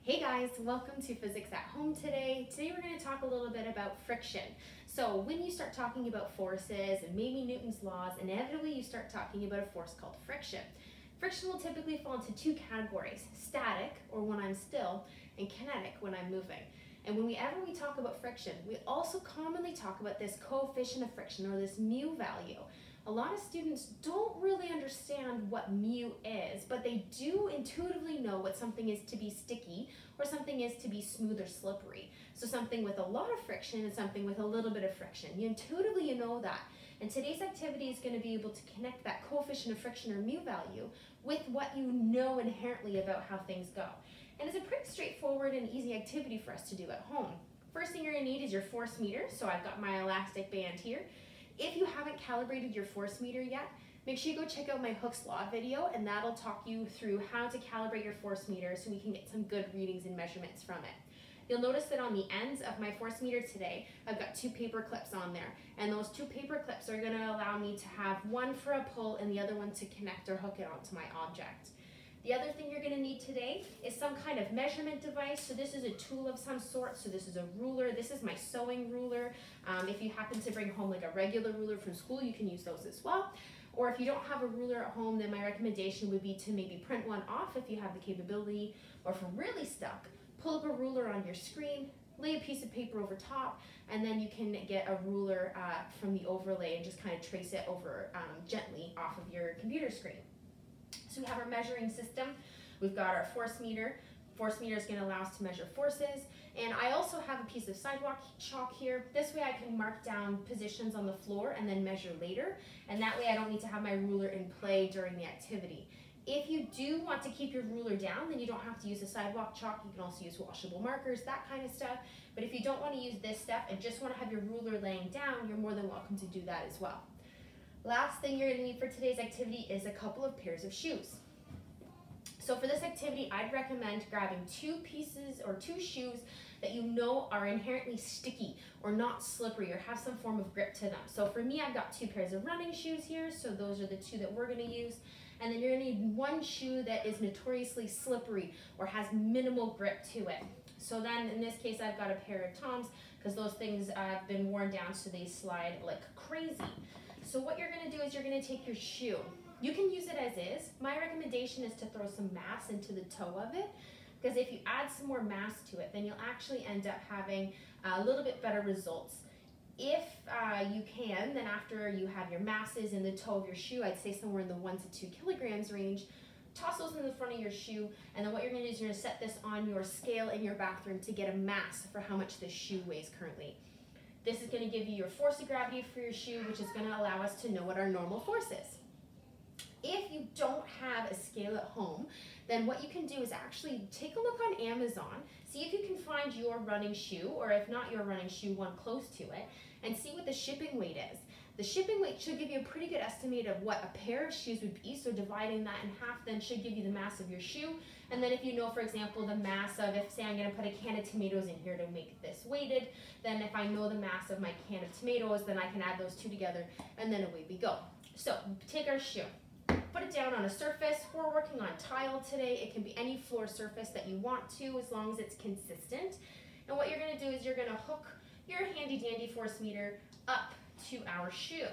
Hey guys, welcome to Physics at Home today. Today we're going to talk a little bit about friction. So when you start talking about forces and maybe Newton's laws, inevitably you start talking about a force called friction. Friction will typically fall into two categories: static, or when I'm still, and kinetic, when I'm moving. And whenever we talk about friction, we also commonly talk about this coefficient of friction, or this mu value. A lot of students don't really understand what mu is, but they do intuitively know what something is to be sticky or something is to be smooth or slippery. So something with a lot of friction and something with a little bit of friction. You know that. And today's activity is going to be able to connect that coefficient of friction, or mu value, with what you know inherently about how things go. And it's a pretty straightforward and easy activity for us to do at home. First thing you're going to need is your force meter. So I've got my elastic band here. If you haven't calibrated your force meter yet, make sure you go check out my Hooke's Law video, and that'll talk you through how to calibrate your force meter so we can get some good readings and measurements from it. You'll notice that on the ends of my force meter today, I've got two paper clips on there, and those two paper clips are going to allow me to have one for a pull and the other one to connect or hook it onto my object. The other thing you're going to need today is some kind of measurement device. So this is a tool of some sort. So this is a ruler. This is my sewing ruler. If you happen to bring home like a regular ruler from school, you can use those as well. Or if you don't have a ruler at home, then my recommendation would be to maybe print one off if you have the capability. Or if you're really stuck, pull up a ruler on your screen, lay a piece of paper over top, and then you can get a ruler from the overlay and just kind of trace it over gently off of your computer screen. So we have our measuring system. We've got our force meter. Force meter is going to allow us to measure forces. And I also have a piece of sidewalk chalk here. This way I can mark down positions on the floor and then measure later. And that way I don't need to have my ruler in play during the activity. If you do want to keep your ruler down, then you don't have to use a sidewalk chalk. You can also use washable markers, that kind of stuff. But if you don't want to use this stuff and just want to have your ruler laying down, you're more than welcome to do that as well. Last thing you're going to need for today's activity is a couple of pairs of shoes. So for this activity, I'd recommend grabbing two pieces or two shoes that you know are inherently sticky or not slippery or have some form of grip to them. So for me, I've got two pairs of running shoes here, so those are the two that we're going to use. And then you're going to need one shoe that is notoriously slippery or has minimal grip to it. So then in this case, I've got a pair of Toms because those things have been worn down so they slide like crazy. So what you're going to do is you're going to take your shoe. You can use it as is. My recommendation is to throw some mass into the toe of it, because if you add some more mass to it, then you'll actually end up having a little bit better results. If you can, then after you have your masses in the toe of your shoe, I'd say somewhere in the 1 to 2 kilograms range, toss those in the front of your shoe, and then what you're going to do is you're going to set this on your scale in your bathroom to get a mass for how much this shoe weighs currently. This is going to give you your force of gravity for your shoe, which is going to allow us to know what our normal force is. If you don't have a scale at home, then what you can do is actually take a look on Amazon, see if you can find your running shoe, or if not your running shoe, one close to it, and see what the shipping weight is. The shipping weight should give you a pretty good estimate of what a pair of shoes would be, so dividing that in half then should give you the mass of your shoe. And then if you know, for example, the mass of, if say I'm going to put a can of tomatoes in here to make this weighted, then if I know the mass of my can of tomatoes, then I can add those two together, and then away we go. So take our shoe, put it down on a surface. We're working on tile today. It can be any floor surface that you want to, as long as it's consistent. And what you're going to do is you're going to hook your handy dandy force meter up to our shoe.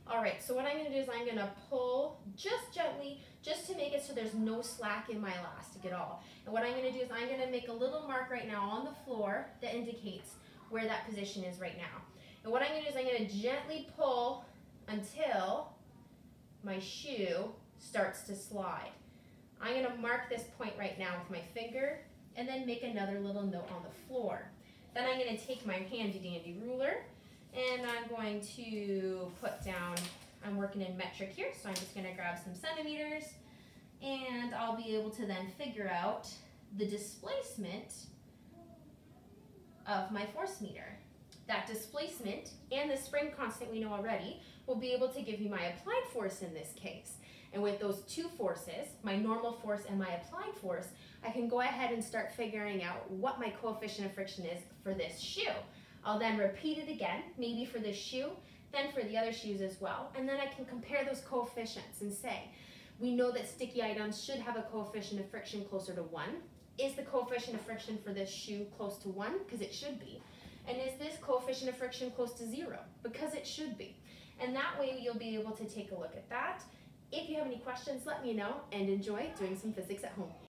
All right, so what I'm going to do is I'm going to pull just gently, just to make it so there's no slack in my elastic at all. And what I'm going to do is I'm going to make a little mark right now on the floor that indicates where that position is right now. And what I'm going to do is I'm going to gently pull until my shoe starts to slide. I'm going to mark this point right now with my finger and then make another little note on the floor. Then I'm going to take my handy dandy ruler, and I'm going to put down, I'm working in metric here, so I'm just going to grab some centimeters, and I'll be able to then figure out the displacement of my force meter. That displacement and the spring constant we know already will be able to give you my applied force in this case. And with those two forces, my normal force and my applied force, I can go ahead and start figuring out what my coefficient of friction is for this shoe. I'll then repeat it again, maybe for this shoe, then for the other shoes as well, and then I can compare those coefficients and say, we know that sticky items should have a coefficient of friction closer to 1. is the coefficient of friction for this shoe close to 1? Because it should be. And is this coefficient of friction close to 0? Because it should be. And that way you'll be able to take a look at that. If you have any questions, let me know, and enjoy doing some physics at home.